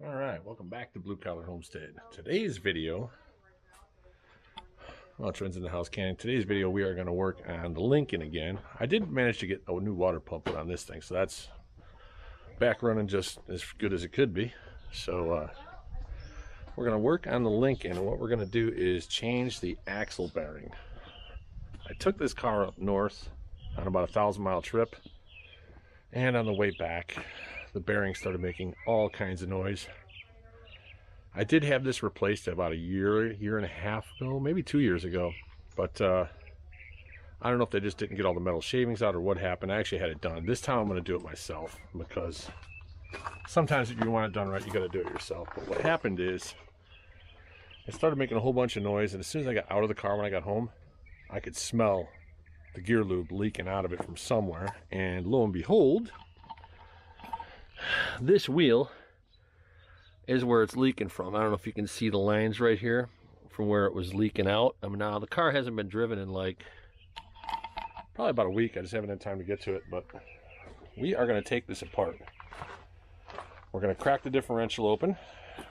All right, welcome back to Blue Collar Homestead. Today's video, well, Trent's in the house canning. Today's video, we are going to work on the Lincoln again. I did manage to get a new water pump put on this thing, so that's back running just as good as it could be. So we're going to work on the Lincoln, and what we're going to do is change the axle bearing. I took this car up north on about a 1,000-mile trip, and on the way back, the bearing started making all kinds of noise. I did have this replaced about a year and a half ago, maybe 2 years ago, but I don't know if they just didn't get all the metal shavings out or what happened. I actually had it done. This time I'm going to do it myself, because sometimes if you want it done right, you got to do it yourself. But what happened is it started making a whole bunch of noise, and as soon as I got out of the car when I got home, I could smell the gear lube leaking out of it from somewhere, and lo and behold, this wheel is where it's leaking from. I don't know if you can see the lines right here from where it was leaking out. I mean, now the car hasn't been driven in like probably about a week. I just haven't had time to get to it, but we are going to take this apart. We're going to crack the differential open.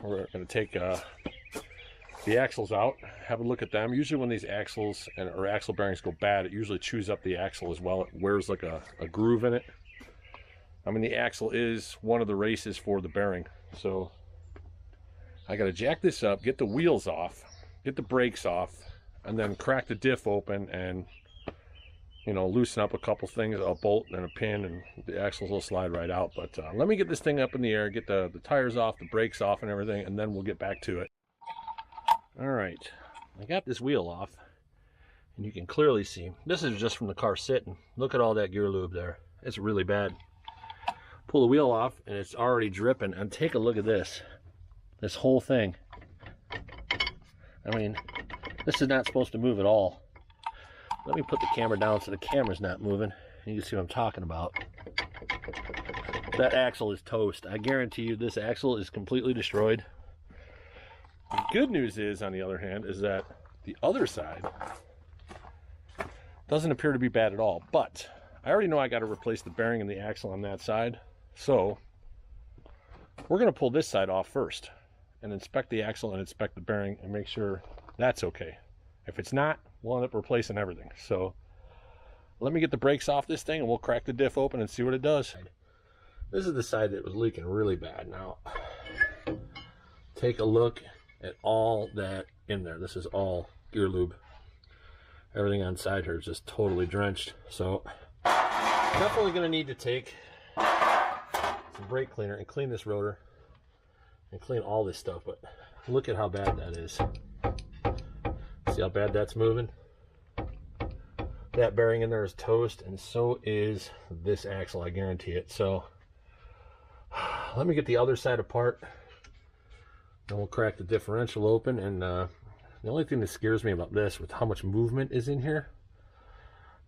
We're going to take the axles out, have a look at them. Usually when these axles or axle bearings go bad, it usually chews up the axle as well. It wears like a groove in it. I mean, the axle is one of the races for the bearing. So I got to jack this up, get the wheels off, get the brakes off, and then crack the diff open and, you know, loosen up a couple things, a bolt and a pin, and the axles will slide right out. But let me get this thing up in the air, get the tires off, the brakes off and everything, and then we'll get back to it. All right, I got this wheel off, and you can clearly see, this is just from the car sitting. Look at all that gear lube there. It's really bad. Pull the wheel off and it's already dripping, and take a look at this whole thing. I mean, this is not supposed to move at all. Let me put the camera down so the camera's not moving. You can see what I'm talking about. That axle is toast. I guarantee you this axle is completely destroyed. The good news is, on the other hand, is that the other side doesn't appear to be bad at all, but I already know I got to replace the bearing and the axle on that side. So we're going to pull this side off first and inspect the axle and inspect the bearing and make sure that's okay. If it's not, we'll end up replacing everything. So let me get the brakes off this thing and we'll crack the diff open and see what it does. This is the side that was leaking really bad. Now, take a look at all that in there. This is all gear lube. Everything on side here is just totally drenched. So definitely going to need to take some brake cleaner and clean this rotor and clean all this stuff. But look at how bad that is. See how bad that's moving? That bearing in there is toast, and so is this axle, I guarantee it. So let me get the other side apart, then we'll crack the differential open. And the only thing that scares me about this, with how much movement is in here,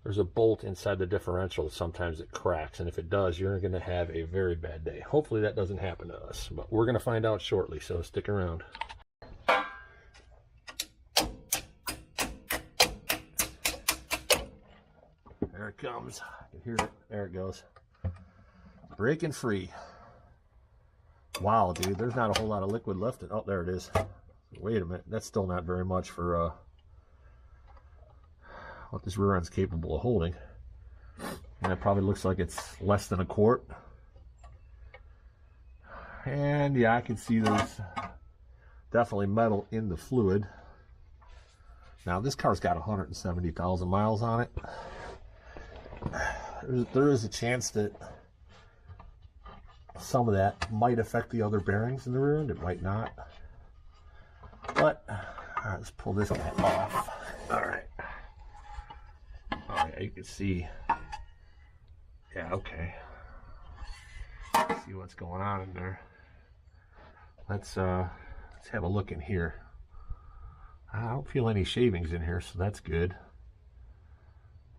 there's a bolt inside the differential. Sometimes it cracks, and if it does, you're going to have a very bad day. Hopefully that doesn't happen to us, but we're going to find out shortly, so stick around. There it comes. I can hear it. There it goes. Breaking free. Wow, dude, there's not a whole lot of liquid left. Oh, there it is. Wait a minute. That's still not very much for what this rear end's capable of holding. And that probably looks like it's less than a quart. And yeah, I can see there's definitely metal in the fluid. Now this car's got 170,000 miles on it. There is a chance that some of that might affect the other bearings in the rear end. It might not. But all right, let's pull this guy off. All right. You can see, yeah, okay. See what's going on in there. Let's have a look in here. I don't feel any shavings in here, so that's good.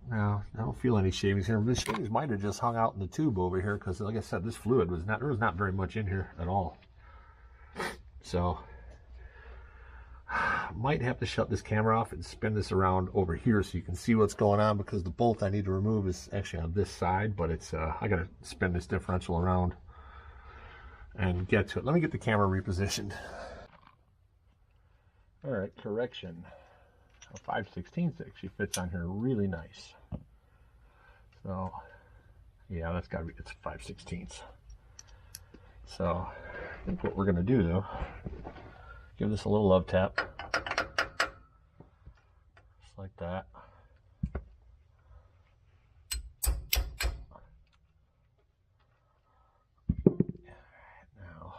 No, I don't feel any shavings here. The shavings might have just hung out in the tube over here, because like I said, this fluid was not, there was not very much in here at all. So might have to shut this camera off and spin this around over here so you can see what's going on, because the bolt I need to remove is actually on this side, but it's I gotta spin this differential around and get to it. Let me get the camera repositioned. All right, correction. A 5/16 actually fits on here really nice. So, yeah, that's gotta be, it's 5/16. So, I think what we're gonna do though, give this a little love tap. Just like that. Now,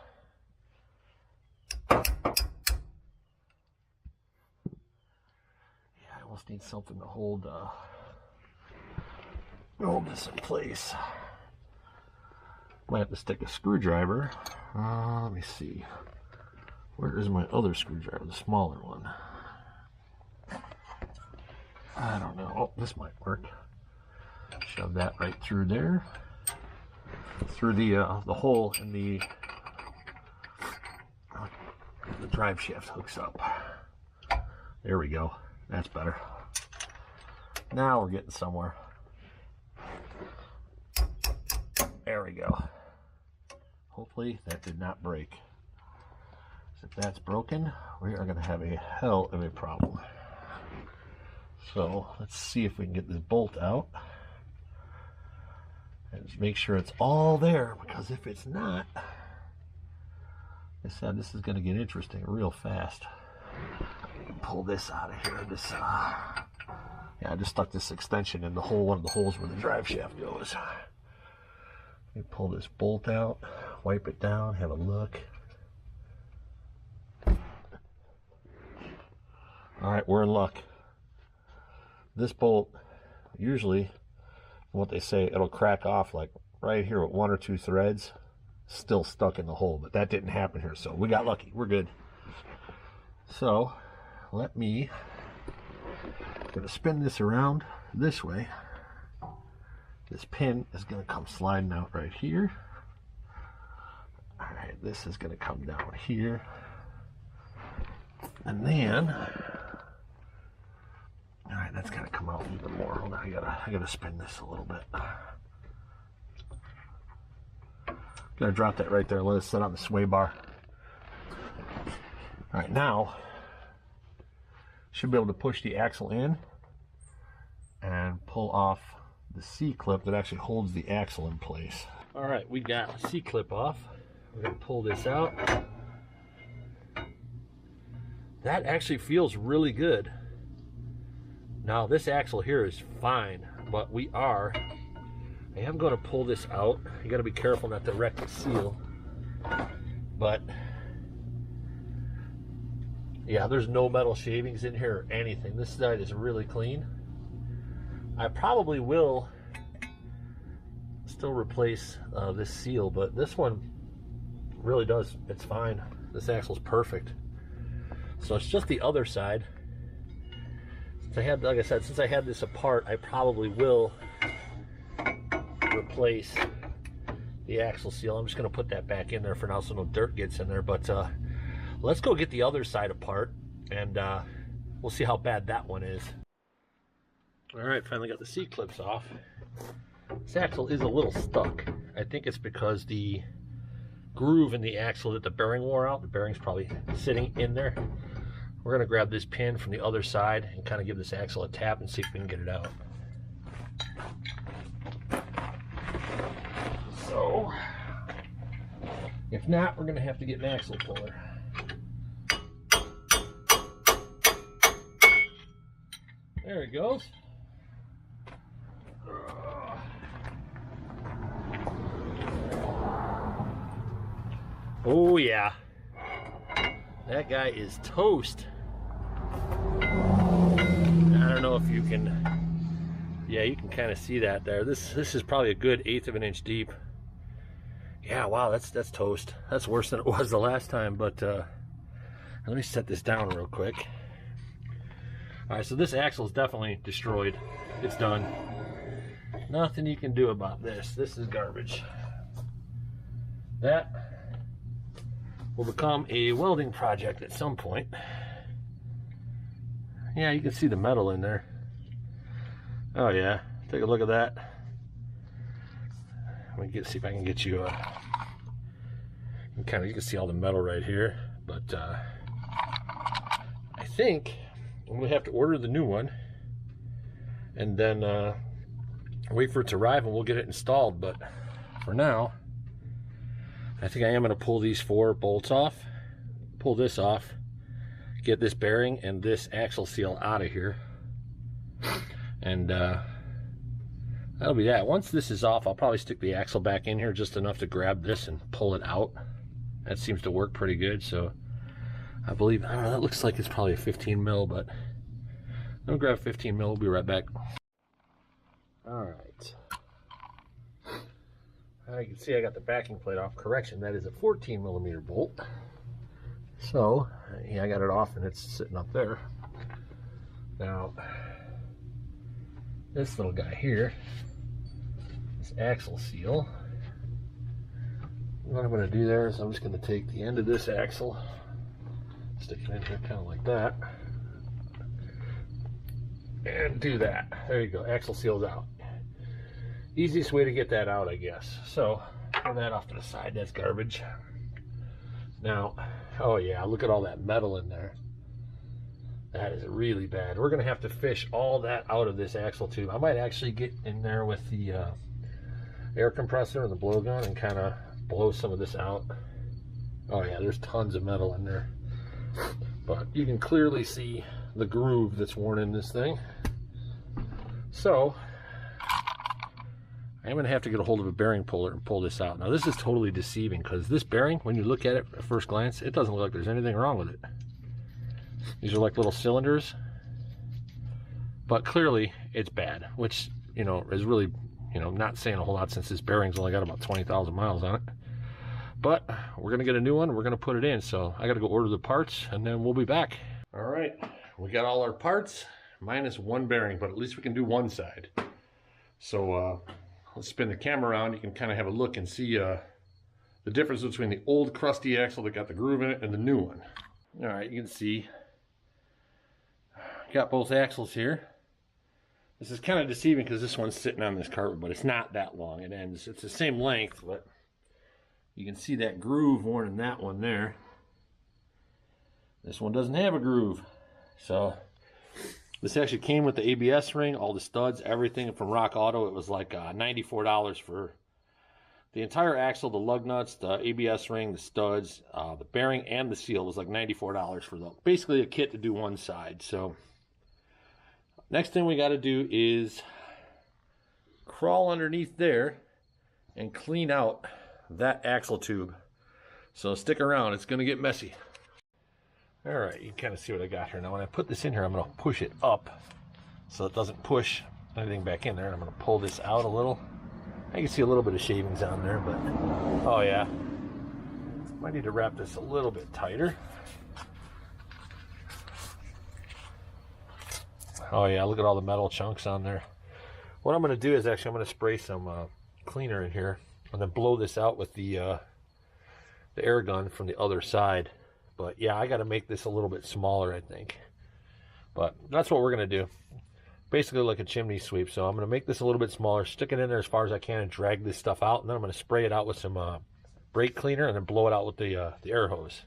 yeah, I almost need something to hold this in place. Might have to stick a screwdriver. Let me see. Where is my other screwdriver, the smaller one? I don't know. Oh, this might work. Shove that right through there, through the hole in the drive shaft hooks up. There we go. That's better. Now we're getting somewhere. There we go. Hopefully that did not break. If that's broken, we are going to have a hell of a problem. So let's see if we can get this bolt out and just make sure it's all there, because if it's not, like I said, this is going to get interesting real fast. Pull this out of here. This yeah, I just stuck this extension in the hole, one of the holes where the drive shaft goes. Let me pull this bolt out, wipe it down, have a look. All right, we're in luck. This bolt, usually, what they say, it'll crack off like right here with 1 or 2 threads still stuck in the hole, but that didn't happen here, so we got lucky. We're good. So I'm gonna spin this around this way. This pin is gonna come sliding out right here. All right, this is gonna come down here, and then, all right, that's gonna come out even more. Hold on, I gotta spin this a little bit. Gonna drop that right there and let it sit on the sway bar. All right, now should be able to push the axle in and pull off the C-clip that actually holds the axle in place. All right, we got the C-clip off. We're gonna pull this out. That actually feels really good. Now this axle here is fine, but I am going to pull this out. You got to be careful not to wreck the seal. But yeah, there's no metal shavings in here or anything. This side is really clean. I probably will still replace this seal, but this one really does, it's fine. This axle's perfect. So it's just the other side. Like I said, since I had this apart, I probably will replace the axle seal. I'm just going to put that back in there for now so no dirt gets in there. But let's go get the other side apart, and we'll see how bad that one is. All right, finally got the C-clips off. This axle is a little stuck. I think it's because the groove in the axle that the bearing wore out. The bearing's probably sitting in there. We're going to grab this pin from the other side and kind of give this axle a tap and see if we can get it out. So, if not, we're going to have to get an axle puller. There it goes. Oh yeah, that guy is toast. I don't know if you can, yeah, you can kind of see that there. This is probably a good 1/8 of an inch deep. Yeah, wow, that's toast. That's worse than it was the last time. But let me set this down real quick. All right, so this axle is definitely destroyed. It's done. Nothing you can do about this. This is garbage. That will become a welding project at some point. Yeah, you can see the metal in there. Oh yeah, take a look at that. Let me see if I can get you You can see all the metal right here, but I think I'm gonna have to order the new one and then wait for it to arrive and we'll get it installed. But for now, I think I am gonna pull these 4 bolts off, pull this off, get this bearing and this axle seal out of here, and that'll be that. Once this is off, I'll probably stick the axle back in here just enough to grab this and pull it out. That seems to work pretty good. So I believe, I don't know, that looks like it's probably a 15 mil, but I'm gonna grab 15 mil. We'll be right back. All right. You can see I got the backing plate off. Correction, that is a 14 millimeter bolt. So yeah, I got it off and it's sitting up there. Now this little guy here, this axle seal, what I'm going to do there is I'm just going to take the end of this axle, stick it in here kind of like that, and do that. There you go, axle seal's out. Easiest way to get that out, I guess. So throw that off to the side, that's garbage. Now, oh yeah, look at all that metal in there. That is really bad. We're gonna have to fish all that out of this axle tube. I might actually get in there with the air compressor and the blowgun and kind of blow some of this out. Oh yeah, there's tons of metal in there. But you can clearly see the groove that's worn in this thing. So I'm gonna have to get a hold of a bearing puller and pull this out. Now this is totally deceiving because this bearing, when you look at it at first glance, it doesn't look like there's anything wrong with it. These are like little cylinders, but clearly it's bad, which, you know, is really, you know, not saying a whole lot since this bearing's only got about 20,000 miles on it. But we're gonna get a new one, we're gonna put it in, so I gotta go order the parts and then we'll be back. All right, we got all our parts minus one bearing, but at least we can do one side. So let's spin the camera around. You can kind of have a look and see the difference between the old crusty axle that got the groove in it and the new one. All right, you can see got both axles here. This is kind of deceiving because this one's sitting on this carpet, but it's not that long. It ends, it's the same length, but you can see that groove worn in that one there. This one doesn't have a groove. So this actually came with the ABS ring, all the studs, everything from Rock Auto. It was like $94 for the entire axle, the lug nuts, the ABS ring, the studs, the bearing, and the seal was like $94 for the, basically a kit to do one side. So next thing we got to do is crawl underneath there and clean out that axle tube. So stick around, it's going to get messy. All right, you can kind of see what I got here. Now when I put this in here, I'm going to push it up so it doesn't push anything back in there. And I'm going to pull this out a little. I can see a little bit of shavings on there, but oh yeah, might need to wrap this a little bit tighter. Oh yeah, look at all the metal chunks on there. What I'm going to do is actually I'm going to spray some cleaner in here and then blow this out with the air gun from the other side. But yeah, I got to make this a little bit smaller, I think. But that's what we're going to do. Basically like a chimney sweep. So I'm going to make this a little bit smaller, stick it in there as far as I can and drag this stuff out. And then I'm going to spray it out with some brake cleaner and then blow it out with the air hose.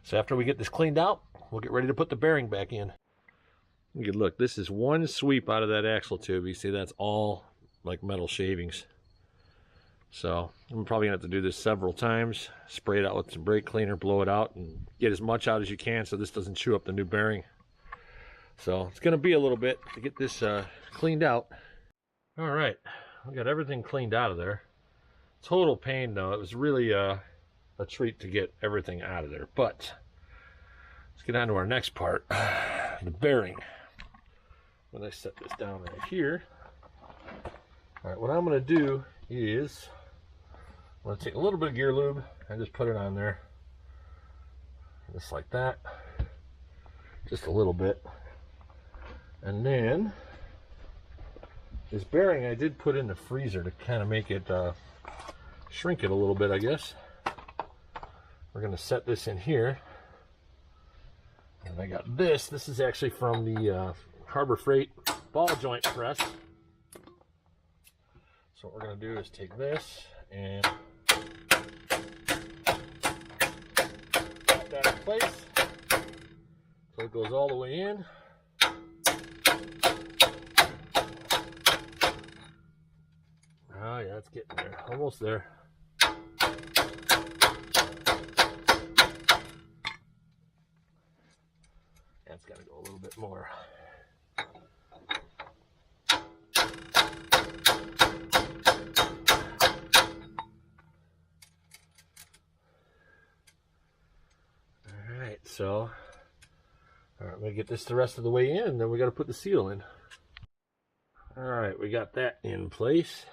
So after we get this cleaned out, we'll get ready to put the bearing back in. You can look, this is one sweep out of that axle tube. You see that's all like metal shavings. So I'm probably going to have to do this several times. Spray it out with some brake cleaner, blow it out, and get as much out as you can so this doesn't chew up the new bearing. So it's going to be a little bit to get this cleaned out. All right, we got everything cleaned out of there. Total pain though. It was really a treat to get everything out of there. But let's get on to our next part, the bearing. When I set this down right here. All right, what I'm going to do is I'm going to take a little bit of gear lube and just put it on there. Just like that. Just a little bit. And then this bearing I did put in the freezer to kind of make it shrink it a little bit, I guess. We're going to set this in here. And I got this. This is actually from the Harbor Freight ball joint press. So what we're going to do is take this and place so it goes all the way in. Oh yeah, it's getting there, almost there. That's got to go a little bit more. So, all right, I'm gonna get this the rest of the way in, and then we got to put the seal in. All right, we got that in place.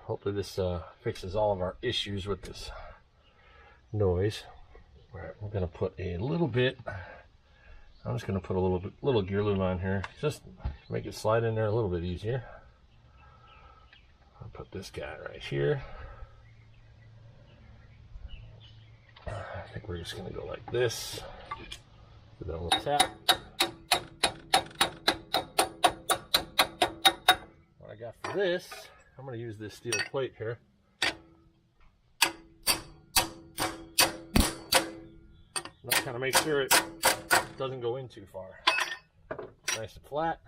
Hopefully this fixes all of our issues with this noise. All right, we're gonna put a little bit. I'm just gonna put a little gear lube on here, just make it slide in there a little bit easier. I'll put this guy right here. I think we're just going to go like this. Give that a little tap. What I got for this, I'm going to use this steel plate here. Let's kind of make sure it doesn't go in too far. Nice and flat.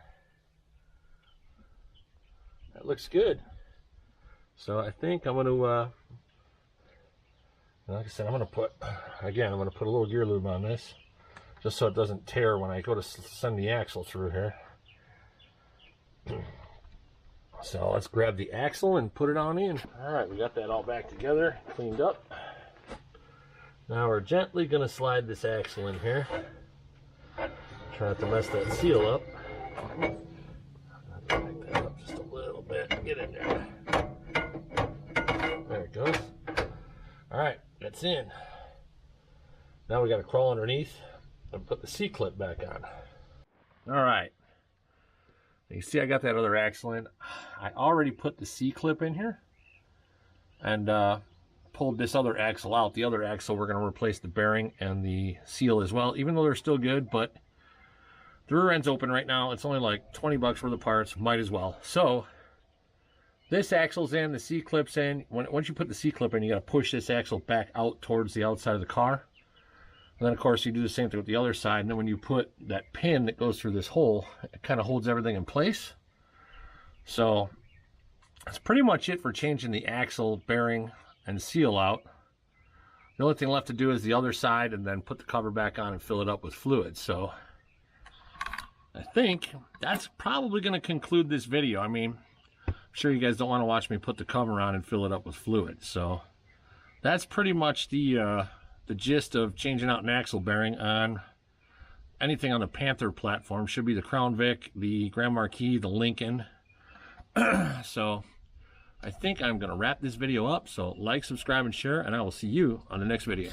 That looks good. So I think I'm going to like I said, I'm going to put a little gear lube on this, just so it doesn't tear when I go to send the axle through here. So let's grab the axle and put it on in. All right, we got that all back together, cleaned up. Now we're gently going to slide this axle in here. Try not to mess that seal up. Back that up just a little bit. Get in there. There it goes. All right. That's in. Now we got to crawl underneath and put the C-clip back on. All right. You see I got that other axle in. I already put the C-clip in here and pulled this other axle out. The other axle, we're going to replace the bearing and the seal as well, even though they're still good, but the rear end's open right now. It's only like 20 bucks worth of parts. Might as well. So this axle's in, the C-clip's in. Once you put the C-clip in, you got to push this axle back out towards the outside of the car. And then, of course, you do the same thing with the other side. And then when you put that pin that goes through this hole, it kind of holds everything in place. So that's pretty much it for changing the axle, bearing, and seal out. The only thing left to do is the other side and then put the cover back on and fill it up with fluid. So I think that's probably going to conclude this video. I mean, I'm sure you guys don't want to watch me put the cover on and fill it up with fluid. So that's pretty much the gist of changing out an axle bearing on anything on the Panther platform. Should be the Crown Vic, the Grand Marquis, the Lincoln. So I think I'm going to wrap this video up. So like, subscribe, and share, and I will see you on the next video.